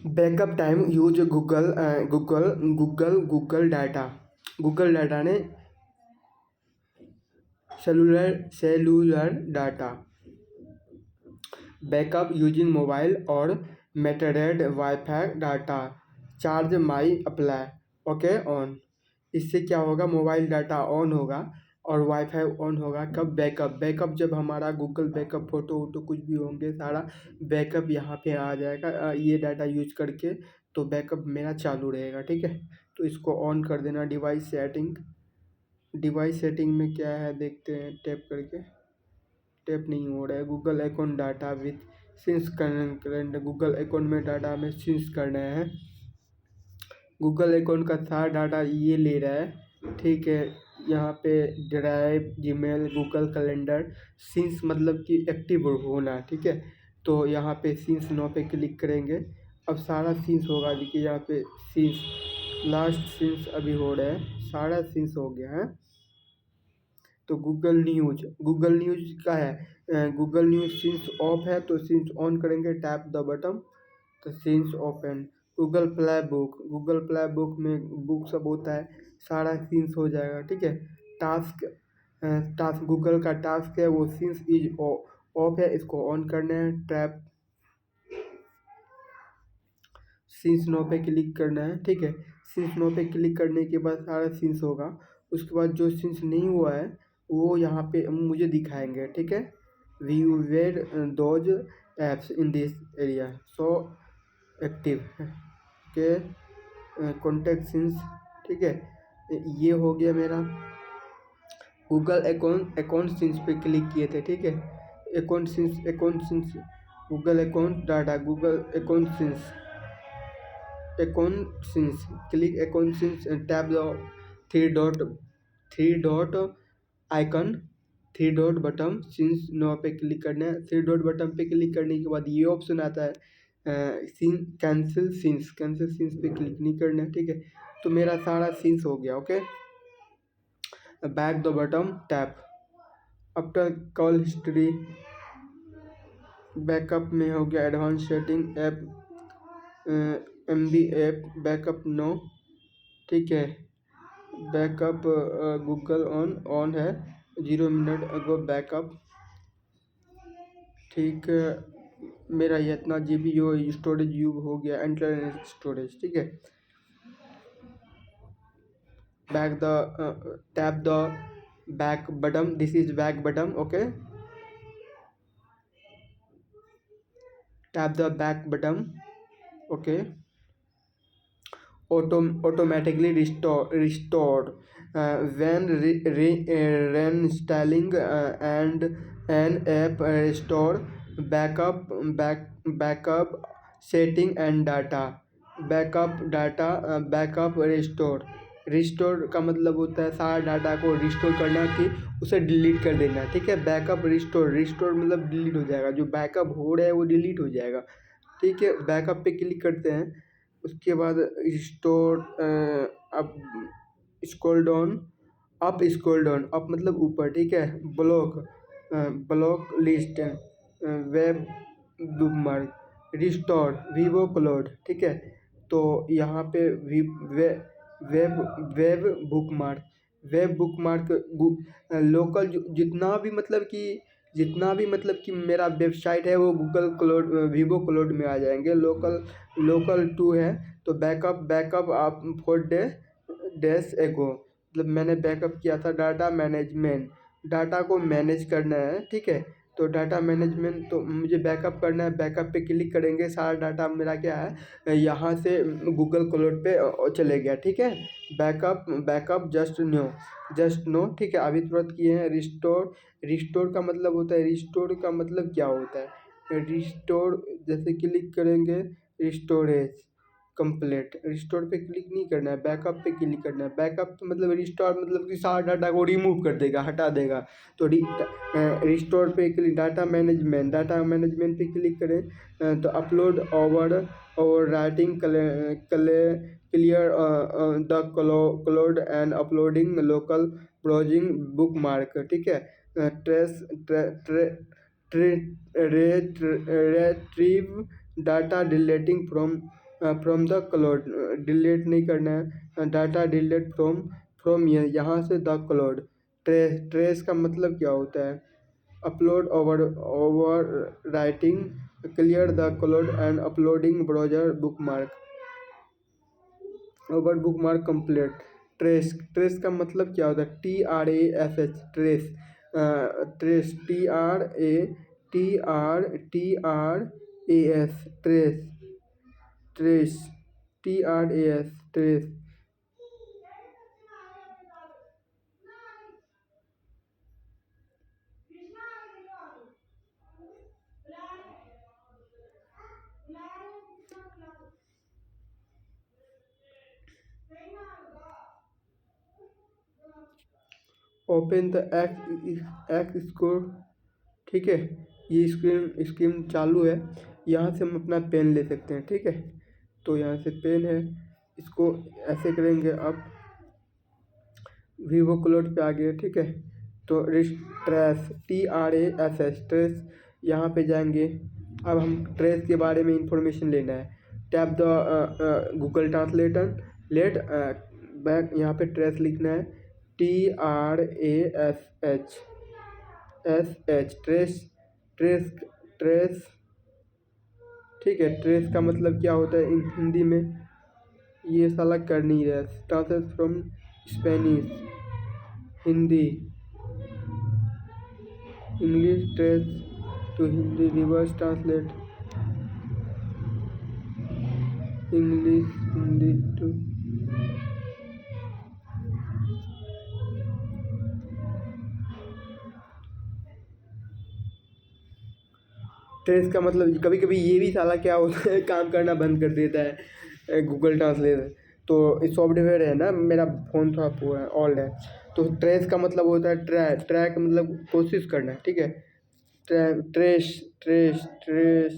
Backup time use Google data ने cellular data backup using mobile और metered wifi data charge may apply okay on. इससे क्या होगा, mobile data on होगा और वाईफाई ऑन होगा। कब? बैकअप जब हमारा गूगल बैकअप फ़ोटो वोटो कुछ भी होंगे सारा बैकअप यहाँ पे आ जाएगा ये डाटा यूज करके, तो बैकअप मेरा चालू रहेगा। ठीक है, तो इसको ऑन कर देना। डिवाइस सेटिंग में क्या है देखते हैं, टैप करके। टैप नहीं हो रहा है। Google account data with since current Google account में डाटा हमें सिंस करना है। गूगल अकाउंट का सारा डाटा ये ले रहा है। ठीक है, यहाँ पे drive, Gmail, Google calendar since मतलब कि एक्टिव होना। ठीक है, तो यहाँ पे सिंस नो पे क्लिक करेंगे। अब सारा सिंस होगा। देखिए यहाँ पे सिंस लास्ट सिंस अभी हो रहा है, सारा सिंस हो गया है। तो गूगल न्यूज का है, गूगल न्यूज सिंस ऑफ है तो सिंस ऑन करेंगे, टैप द बटन तो since open. Google play book में बुक सब होता है, सारा सिंस हो जाएगा। ठीक है, टास्क टास्क गूगल का टास्क है वो सिंस इज ऑफ है, इसको ऑन करना है। टैप सिंस नो पे क्लिक करना है। ठीक है, सिंस नो पे क्लिक करने के बाद सारा सिंस होगा। उसके बाद जो सिंस नहीं हुआ है वो यहाँ पे मुझे दिखाएंगे। ठीक है, view where those apps in this area so active के कॉन्टेक्ट सिंस। ठीक है, ये हो गया मेरा गूगल अकाउंट सिंस पे क्लिक किए थे। ठीक है, account sync Google account data Google account sync click account sync tap the three dot icon, three dot button sync now पे क्लिक करना है। थ्री डॉट बटन पे क्लिक करने के बाद ये ऑप्शन आता है कैंसिल सिंस पे क्लिक नहीं करना है। ठीक है, तो मेरा सारा सिंस हो गया। Okay, back the button tap after call history. Backup में हो गया advance setting app MB app backup now. ठीक है, बैकअप गूगल ऑन है, 0 मिनट अगो बैकअप। ठीक है, मेरा ये इतना GB जो स्टोरेज यूज हो गया, इंटरनल स्टोरेज। ठीक है, back the tap the back button, this is back button. Okay, tap the back button. Okay, automatically restored when reinstalling and an app restore backup setting and data backup restore का मतलब होता है सारा data को restore करना कि उसे delete कर देना। ठीक है, बैकअप रिस्टोर मतलब डिलीट हो जाएगा, जो बैकअप हो रहा है वो डिलीट हो जाएगा। ठीक है, बैकअप पे क्लिक करते हैं। उसके बाद रिस्टोर अब स्क्रॉल डाउन अप मतलब ऊपर। ठीक है, block list web bookmark restore Vivo cloud. ठीक है, तो यहाँ पे वेब बुकमार्क लोकल जितना भी मतलब कि मेरा वेबसाइट है वो गूगल क्लाउड वीवो क्लाउड में आ जाएंगे। लोकल टू है तो बैकअप आप 4 डेज एगो मतलब मैंने बैकअप किया था। डाटा को मैनेज करना है। ठीक है, तो डाटा मैनेजमेंट तो मुझे बैकअप करना है। बैकअप पे क्लिक करेंगे, सारा डाटा मेरा क्या है यहाँ से गूगल क्लाउड पे चले गया। ठीक है, बैकअप जस्ट नो। ठीक है, अभी तुरंत किए हैं। रिस्टोर का मतलब होता है, रिस्टोर का मतलब क्या होता है, रिस्टोर जैसे क्लिक करेंगे रिस्टोरेज कंप्लीट, रिस्टोर पे क्लिक नहीं करना है, बैकअप पे क्लिक करना है। बैकअप तो मतलब रिस्टोर मतलब कि सारा डाटा को रिमूव कर देगा, हटा देगा। तो रिस्टोर पे क्लिक, डाटा मैनेजमेंट पे क्लिक करें तो upload overwriting clear the cloud and uploading local browsing bookmark. ठीक है, trace retrieve data deleting from from the cloud, delete नहीं करना है, डाटा डिलीट फ्रॉम यहाँ से द क्लाउड। ट्रेस का मतलब क्या होता है? Upload, overwriting, clear the cloud and uploading browser bookmark, over bookmark complete. Trace का मतलब क्या होता है? TRAS, trace, trace, TRAS, trace, trace, TRAS, trace. Open the x score, ठीक है। ये स्क्रीन चालू है, यहाँ से हम अपना पेन ले सकते हैं, ठीक है। तो यहाँ से पेन है, इसको ऐसे करेंगे। अब वीवो क्लोड पे आ गए, ठीक है। तो ट्रेस, TRAS, ट्रेस, यहाँ पे जाएंगे। अब हम ट्रेस के बारे में इंफॉर्मेशन लेना है। Tap the Google translator, let back, यहाँ पे ट्रेस लिखना है, TRASH, ट्रेस, ट्रेस, ट्रेस, ठीक है। ट्रेस का मतलब क्या होता है हिंदी में? ये साला कर नहीं रहा। Translate from Spanish, Hindi, English, trace to Hindi, reverse translate, English Hindi to. Trace का मतलब कभी कभी ये भी साला क्या होता है, काम करना बंद कर देता है गूगल ट्रांसलेट। तो इस सॉफ्टवेयर है ना, मेरा फ़ोन थोड़ा पूरा ओल्ड है। तो ट्रेस का मतलब होता है ट्रैक मतलब कोशिश करना, ठीक है। Trace, trace, trace,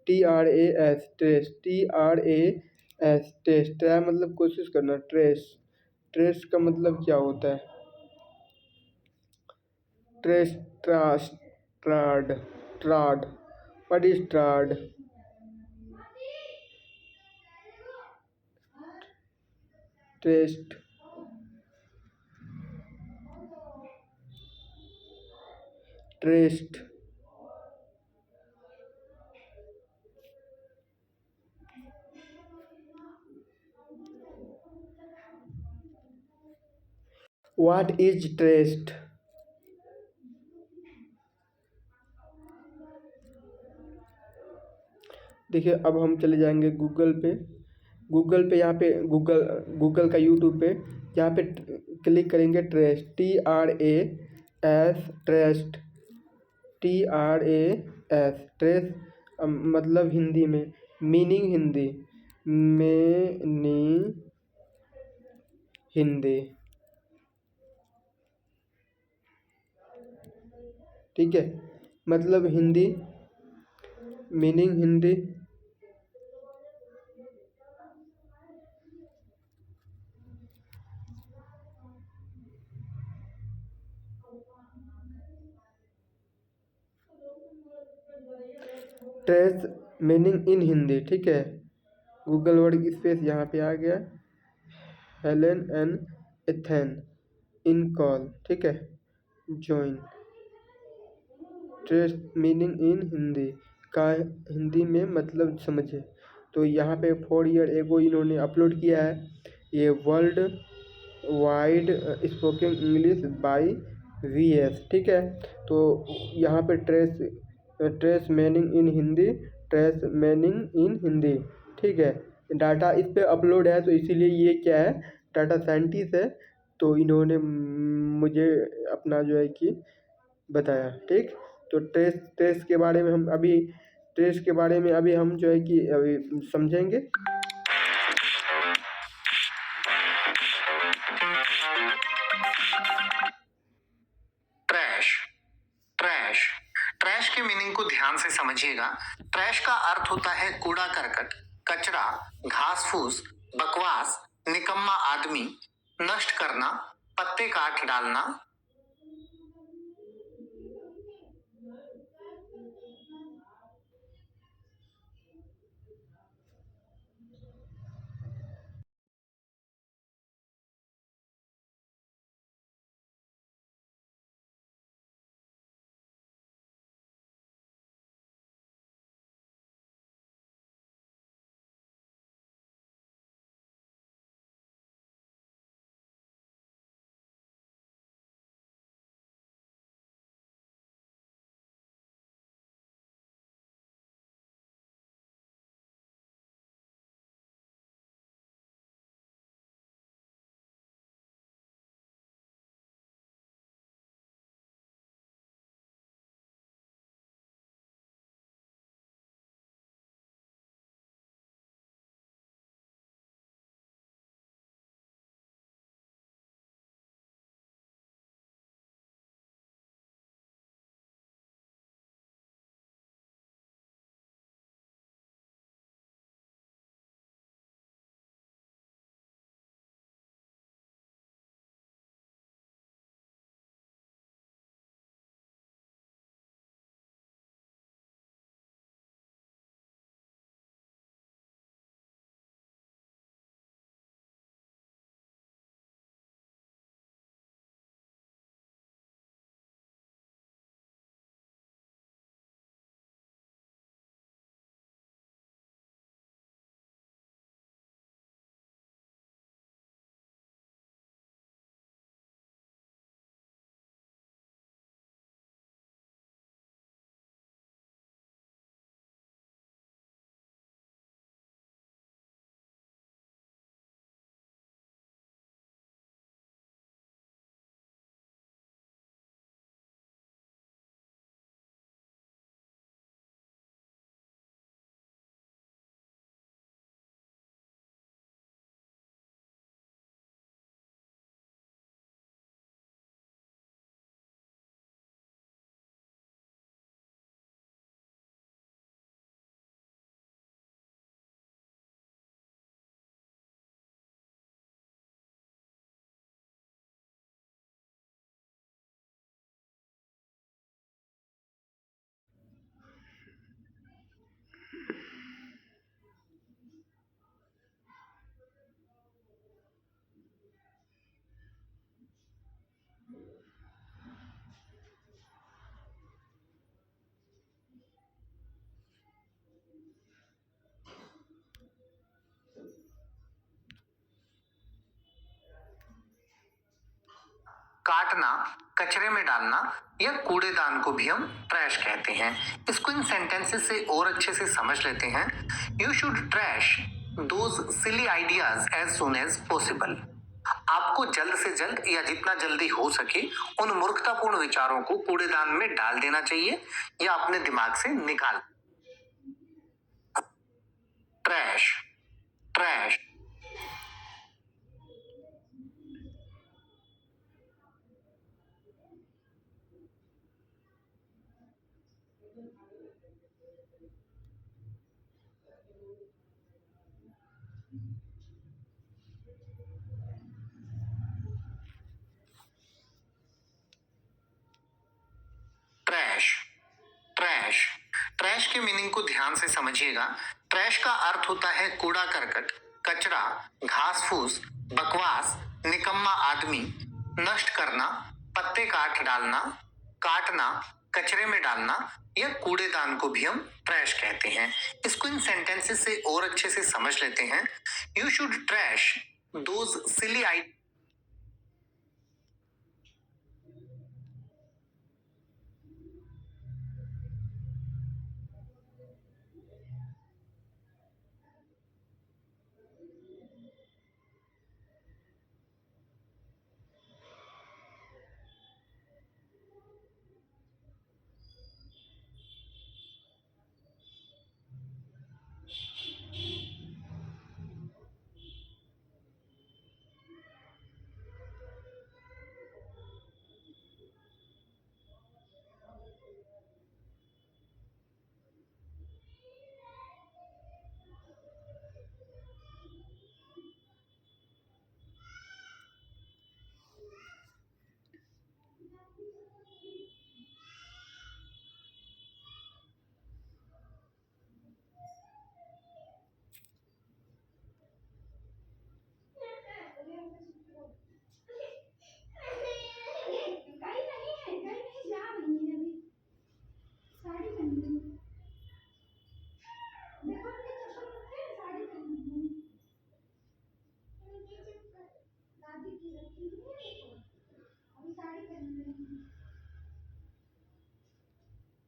TRAS, trace, TRAS, trace, track मतलब कोशिश करना। ट्रेस, ट्रेस का मतलब क्या होता है? ट्रेस, ट्रास, ट्राड, ट्राड, व्हाट इज ट्राड? ट्रेस्ट, ट्रेस्ट, व्हाट इज ट्रेस्ट? देखिए, अब हम चले जाएंगे गूगल पे। गूगल पे यहाँ पे गूगल का यूट्यूब पे, यहाँ पे क्लिक करेंगे। Trace, TRAS, trace, TRAS, trace, मतलब हिंदी में मीनिंग, हिंदी मीनिंग, हिंदी, ठीक है। मतलब Hindi, meaning Hindi. Trace meaning in Hindi, ठीक है। गूगल वर्ड स्पेस यहाँ पे आ गया। Helen and ethane in call, ठीक है। Join, trace meaning in Hindi का हिंदी में मतलब समझे। तो यहाँ पे 4 ईयर एगो इन्होंने अपलोड किया है। ये world wide spoken English by VS, ठीक है। तो यहाँ पे trace meaning in Hindi, trace meaning in Hindi, ठीक है। डाटा इस पे अपलोड है, तो इसीलिए ये क्या है, डाटा साइंटिस्ट है। तो इन्होंने मुझे अपना जो है कि बताया, ठीक। तो ट्रेस ट्रेस के बारे में हम अभी ट्रेस के बारे में अभी हम जो है कि अभी समझेंगे। ट्रैश, ट्रैश, ट्रैश के मीनिंग को ध्यान से समझिएगा। ट्रैश का अर्थ होता है कूड़ा करकट, कचरा, घास फूस, बकवास, निकम्मा आदमी, नष्ट करना, पत्ते काट डालना। काटना, कचरे में डालना या कूड़ेदान को भी हम ट्रैश कहते हैं। इसको इन सेंटेंसेस से और अच्छे से समझ लेते हैं। You should trash those silly ideas as soon as possible. आपको जल्द से जल्द या जितना जल्दी हो सके उन मूर्खतापूर्ण विचारों को कूड़ेदान में डाल देना चाहिए या अपने दिमाग से निकाल। Trash, trash, trash, trash. Trash के मीनिंग को ध्यान से समझिएगा। ट्रैश का अर्थ होता है कूड़ा करकट, कचरा, घास फूस, बकवास, निकम्मा आदमी, नष्ट करना, पत्ते काट डालना, काटना, कचरे में डालना या कूड़ेदान को भी हम ट्रैश कहते हैं। इसको इन सेंटेंसेस से और अच्छे से समझ लेते हैं। You should trash those silly ideas.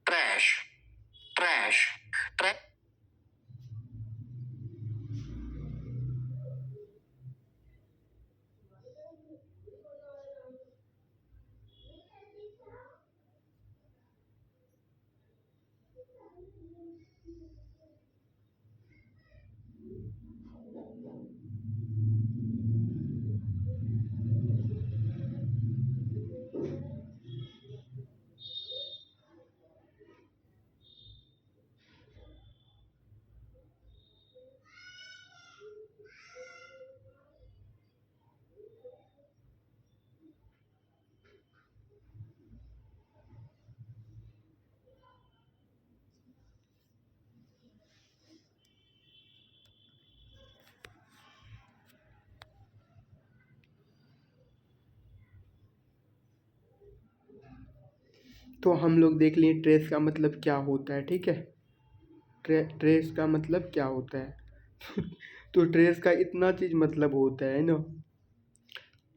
Trash, trash, trash. तो हम लोग देख लिए ट्रेस का मतलब क्या होता है, ठीक है। ट्रेस का मतलब क्या होता है तो ट्रेस का इतना चीज़ मतलब होता है ना।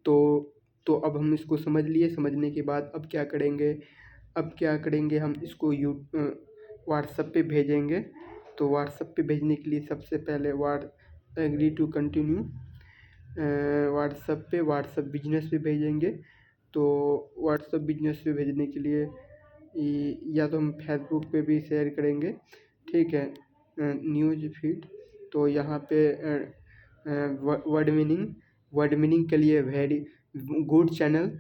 तो अब हम इसको समझ लिए। समझने के बाद अब क्या करेंगे, हम इसको व्हाट्सएप पे भेजेंगे। तो व्हाट्सएप पे भेजने के लिए सबसे पहले agree to continue WhatsApp business पे भेजेंगे। तो व्हाट्सएप बिजनेस पे भेजने के लिए या तो हम फेसबुक पे भी शेयर करेंगे, ठीक है, न्यूज़ फीड। तो यहाँ पे वर्ड मीनिंग के लिए वेरी गुड चैनल,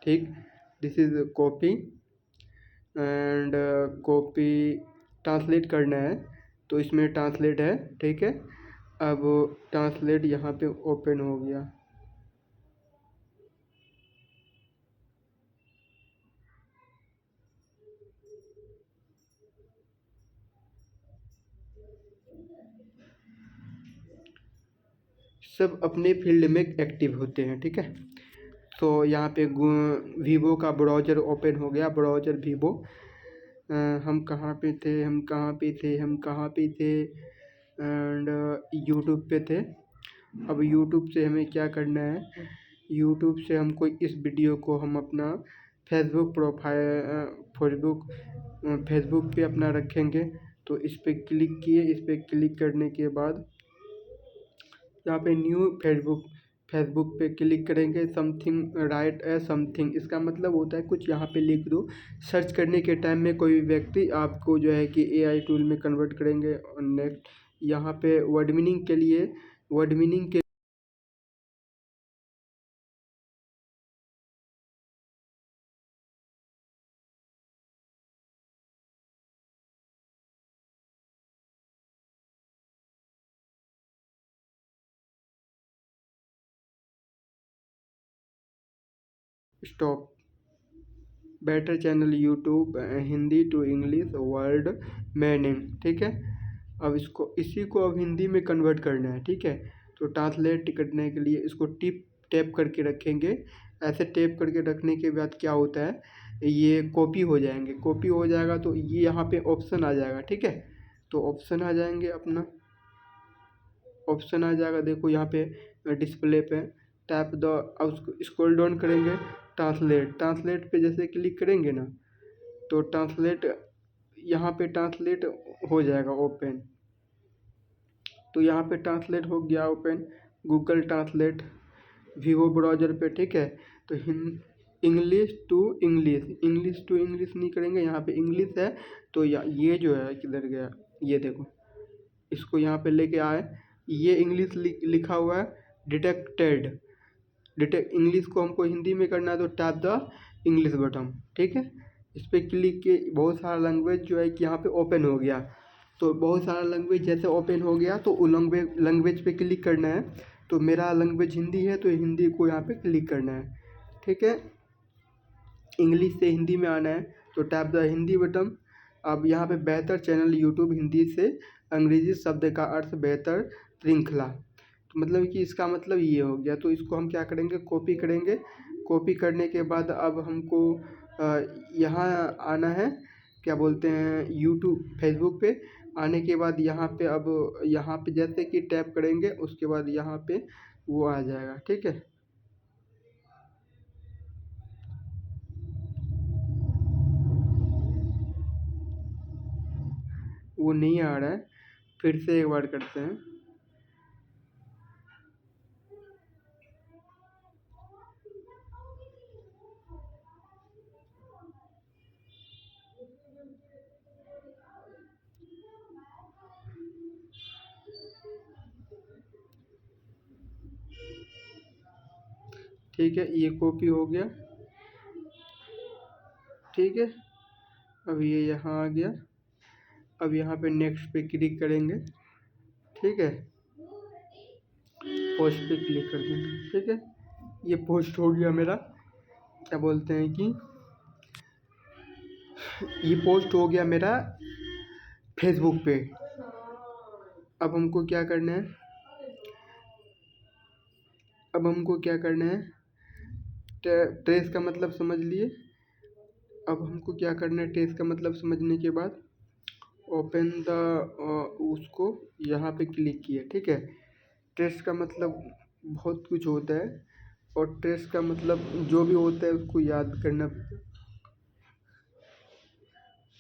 ठीक। This is copy and copy translate करना है। तो इसमें ट्रांसलेट है, ठीक है। अब ट्रांसलेट यहाँ पे ओपन हो गया। सब अपने फील्ड में एक्टिव होते हैं, ठीक है। तो यहाँ पे वीवो का ब्राउज़र ओपन हो गया, ब्राउज़र वीवो। हम कहाँ पे थे एंड यूट्यूब पे थे। अब यूट्यूब से हमें क्या करना है, यूट्यूब से हमको इस वीडियो को हम अपना फेसबुक फेसबुक पे अपना रखेंगे। तो इस पर क्लिक किए, इस पर क्लिक करने के बाद यहाँ पे न्यू फेसबुक पे क्लिक करेंगे। समथिंग राइट ए समथिंग, इसका मतलब होता है कुछ यहाँ पे लिख दो। सर्च करने के टाइम में कोई व्यक्ति आपको जो है कि एआई टूल में कन्वर्ट करेंगे। और नेक्स्ट यहाँ पे वर्ड मीनिंग के stop better channel YouTube Hindi to English word meaning, ठीक है। अब इसी को अब हिंदी में कन्वर्ट करना है, ठीक है। तो ट्रांसलेट करने के लिए इसको टैप करके रखेंगे। ऐसे टैप करके रखने के बाद क्या होता है, ये कॉपी हो जाएंगे। कॉपी हो जाएगा तो ये यहाँ पे ऑप्शन आ जाएगा, ठीक है। तो ऑप्शन आ जाएंगे, अपना ऑप्शन आ जाएगा, देखो यहाँ पे डिस्प्ले पे टैप द। अब उसको स्क्रॉल डाउन करेंगे, ट्रांसलेट पे जैसे क्लिक करेंगे ना, तो ट्रांसलेट यहाँ पे ट्रांसलेट हो जाएगा ओपन। तो यहाँ पे ट्रांसलेट हो गया open, Google translate Vivo browser पे, ठीक है। तो इंग्लिश टू इंग्लिश नहीं करेंगे, यहाँ पे इंग्लिश है। तो ये जो है किधर गया, ये देखो, इसको यहाँ पे लेके आए, ये इंग्लिश लिखा हुआ है डिटेक्टेड। इंग्लिश को हमको हिंदी में करना है तो टैप द इंग्लिश बटन, ठीक है। इस पर क्लिक के बहुत सारा लैंग्वेज जो है कि यहाँ पे ओपन हो गया। तो बहुत सारा लैंग्वेज जैसे ओपन हो गया तो वो लैंग्वेज पे क्लिक करना है। तो मेरा लैंग्वेज हिंदी है तो हिंदी को यहाँ पे क्लिक करना है, ठीक है। इंग्लिश से हिंदी में आना है तो टैप द हिंदी बटन। अब यहाँ पे बेहतर चैनल यूट्यूब हिंदी से अंग्रेजी शब्द का अर्थ बेहतर श्रृंखला, तो मतलब कि इसका मतलब ये हो गया। तो इसको हम क्या करेंगे, कॉपी करेंगे। कॉपी करने के बाद अब हमको यहाँ आना है, क्या बोलते हैं, यूट्यूब फेसबुक पे आने के बाद यहाँ पे अब यहाँ पे जैसे कि टैप करेंगे उसके बाद यहाँ पे वो आ जाएगा, ठीक है। वो नहीं आ रहा है, फिर से एक बार करते हैं। ठीक है, ये कॉपी हो गया, ठीक है। अब ये यहाँ आ गया। अब यहाँ पे नेक्स्ट पे क्लिक करेंगे, ठीक है। पोस्ट पे क्लिक कर देंगे, ठीक है। ये पोस्ट हो गया मेरा, क्या बोलते हैं कि ये पोस्ट हो गया मेरा फेसबुक पे। अब हमको क्या करना है, ट्रेस का मतलब समझ लिए। अब हमको क्या करना है, ट्रेस का मतलब समझने के बाद ओपन द उसको यहाँ पे क्लिक किए, ठीक है। ट्रेस का मतलब बहुत कुछ होता है और ट्रेस का मतलब जो भी होता है उसको याद करना।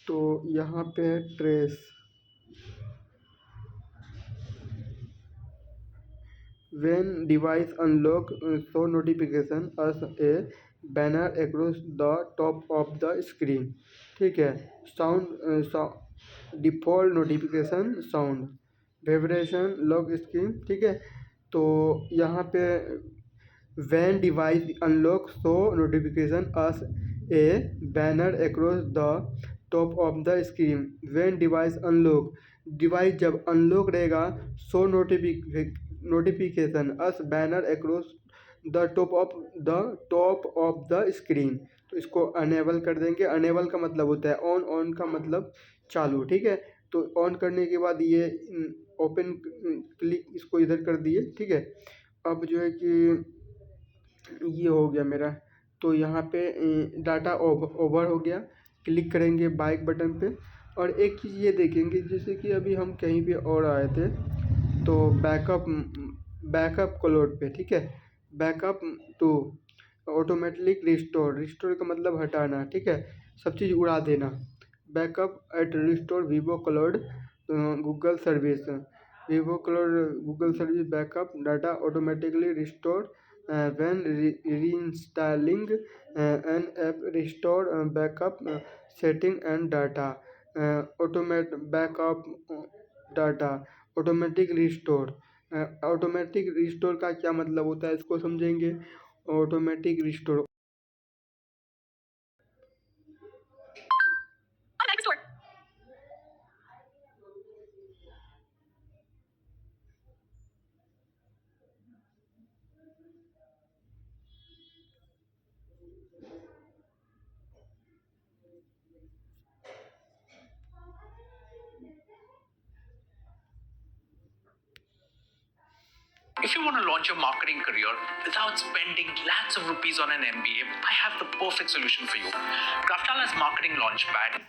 तो यहाँ पे है trace. When device unlock, show notification as a banner across the top of the screen, ठीक है। Default notification sound vibration lock screen, ठीक है। तो यहाँ पे when device unlock show notification as a banner across the top of the screen, when device unlock, device जब unlock रहेगा, show notification us banner across the top of the screen. तो इसको enable कर देंगे। अनेबल का मतलब होता है ऑन, ऑन का मतलब चालू, ठीक है। तो ऑन करने के बाद ये ओपन क्लिक इसको इधर कर दिए, ठीक है। अब जो है कि ये हो गया मेरा, तो यहाँ पे डाटा ओवर हो गया। क्लिक करेंगे बाइक बटन पे, और एक चीज़ ये देखेंगे, जैसे कि अभी हम कहीं पे और आए थे, तो बैकअप क्लोड पे, ठीक है, backup to automatic restore, restore का मतलब हटाना, ठीक है, सब चीज़ उड़ा देना। Backup at restore Vivo cloud Google service, Vivo cloud Google service backup data automatically restore when reinstalling an app, restore backup setting and data, automate backup data, automatic restore. Automatic restore का क्या मतलब होता है, इसको समझेंगे। Automatic restore, If you want to launch your marketing career without spending lakhs of rupees on an MBA, I have the perfect solution for you. Kraftala's Marketing Launchpad.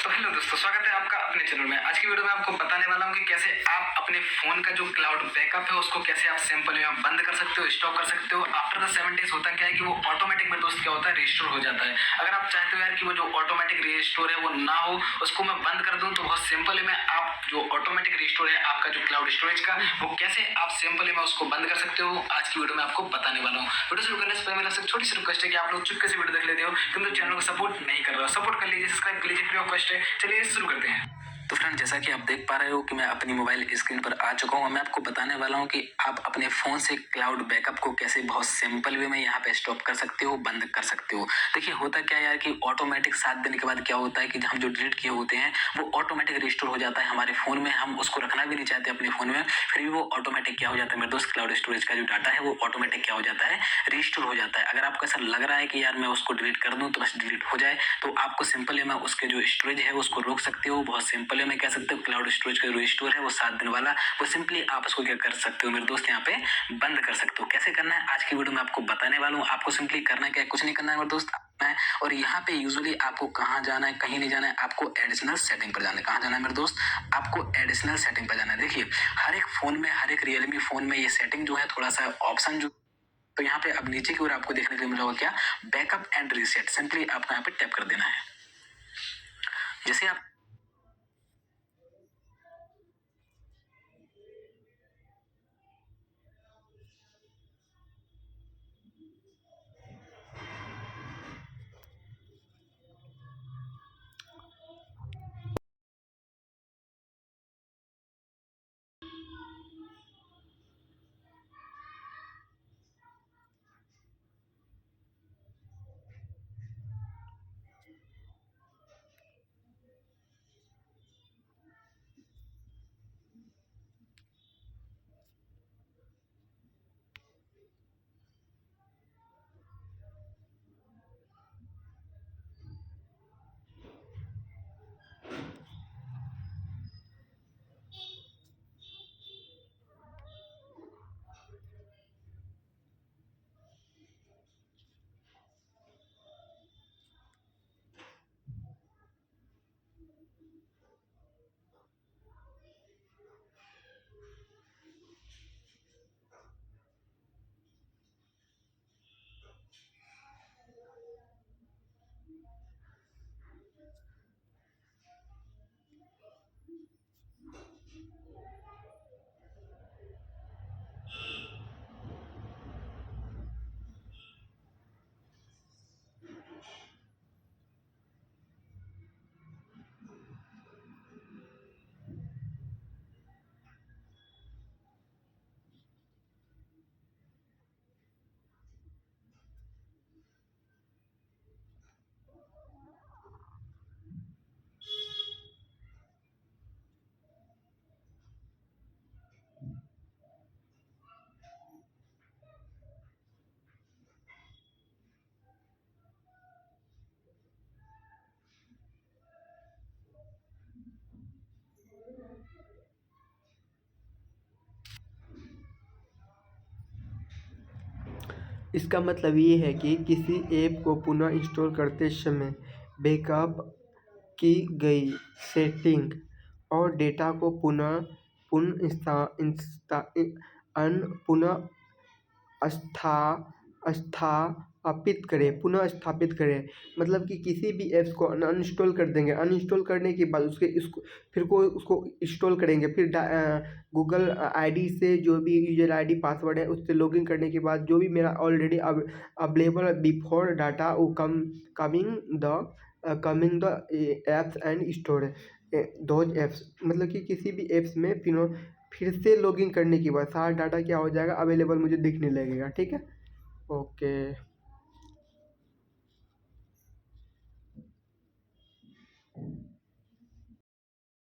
तो hello दोस्तों, स्वागत है आपका अपने चैनल में। आज की वीडियो में आपको बताने वाला हूँ कि कैसे आप अपने फोन का जो क्लाउड बैकअप है उसको कैसे आप सिंपल में बंद कर सकते हो, स्टॉप कर सकते हो। आफ्टर द 7 डेज होता क्या है कि वो ऑटोमेटिक में दोस्त क्या होता है, रिस्टोर हो जाता है। अगर आप चाहते हो यार कि वो जो ऑटोमेटिक रिस्टोर है वो ना हो, उसको मैं बंद कर दूं, तो बहुत सिंपल में आप जो ऑटोमेटिक रिस्टोर है आपका जो क्लाउड स्टोरेज का, वो कैसे आप सिंपल में उसको बंद कर सकते हो, आज की वीडियो में आपको बताने वाला हूँ। वीडियो शुरू करने से पहले मेरा छोटी सी रिक्वेस्ट है कि आप लोग चुपके से वीडियो देख लेते हो, क्योंकि चैनल को सपोर्ट नहीं कर रहा, सपोर्ट कर लीजिए, सब्सक्राइब कर लीजिए, फ्री ऑफ कॉस्ट है। चलिए शुरू करते हैं। तो फ्रेंड, जैसा कि आप देख पा रहे हो कि मैं अपनी मोबाइल स्क्रीन पर आ चुका हूँ। मैं आपको बताने वाला हूँ कि आप अपने फोन से क्लाउड बैकअप को कैसे बहुत सिंपल वे में यहाँ पे स्टॉप कर सकते हो, बंद कर सकते हो। देखिए होता क्या है यार कि ऑटोमेटिक 7 दिन के बाद क्या होता है कि हम जो डिलीट किए होते हैं वो ऑटोमेटिक रिस्टोर हो जाता है हमारे फोन में। हम उसको रखना भी नहीं चाहते अपने फोन में, फिर भी वो ऑटोमेटिक क्या हो जाता है मेरे दोस्त, क्लाउड स्टोरेज का जो डाटा है वो ऑटोमेटिक क्या हो जाता है, रिस्टोर हो जाता है। अगर आपको ऐसा लग रहा है कि यार मैं उसको डिलीट कर दूं तो बस डिलीट हो जाए, तो आपको सिंपल वे में उसके जो स्टोरेज है उसको रोक सकते हो। बहुत सिंपल वे में कह सकते हो क्लाउड स्टोरेज का जो स्टोर है वो 7 दिन वाला, वो सिंपली आप उसको क्या कर सकते हो मेरे दोस्त, यहाँ पे बंद कर सकते हो। कैसे करना है आज की वीडियो में आपको बताने वाला हूँ। आपको सिंपली करना क्या है, कुछ नहीं करना है मेरे दोस्त, है। और यहाँ पे यूजुअली आपको कहाँ जाना है, कहीं नहीं जाना है, आपको एडिशनल सेटिंग पर जाना है। कहाँ जाना है मेरे दोस्त, आपको एडिशनल सेटिंग पर जाना है। देखिए हर एक फोन में, हर एक रियलमी फोन में ये सेटिंग जो है थोड़ा सा ऑप्शन जो, तो यहाँ पे अब नीचे की ओर आपको देखने के लिए मिला होगा क्या, बैकअप एंड रीसेट। सिंपली आपको यहाँ पे टैप कर देना है। जैसे आप इसका मतलब ये है कि किसी ऐप को पुनः इंस्टॉल करते समय बैकअप की गई सेटिंग और डेटा को पुनः पुनः स्थापित करें। मतलब कि किसी भी ऐप्स को अनइंस्टॉल कर देंगे, अनइंस्टॉल करने के बाद उसको इंस्टॉल करेंगे, फिर गूगल आईडी से जो भी यूजर आईडी पासवर्ड है उससे लॉगिन करने के बाद जो भी मेरा ऑलरेडी अवेलेबल बिफोर डाटा वो coming the apps and store those apps. मतलब कि किसी भी एप्स में फिर से लॉगिन करने के बाद सारा डाटा क्या हो जाएगा, अवेलेबल मुझे दिखने लगेगा। ठीक है, ओके।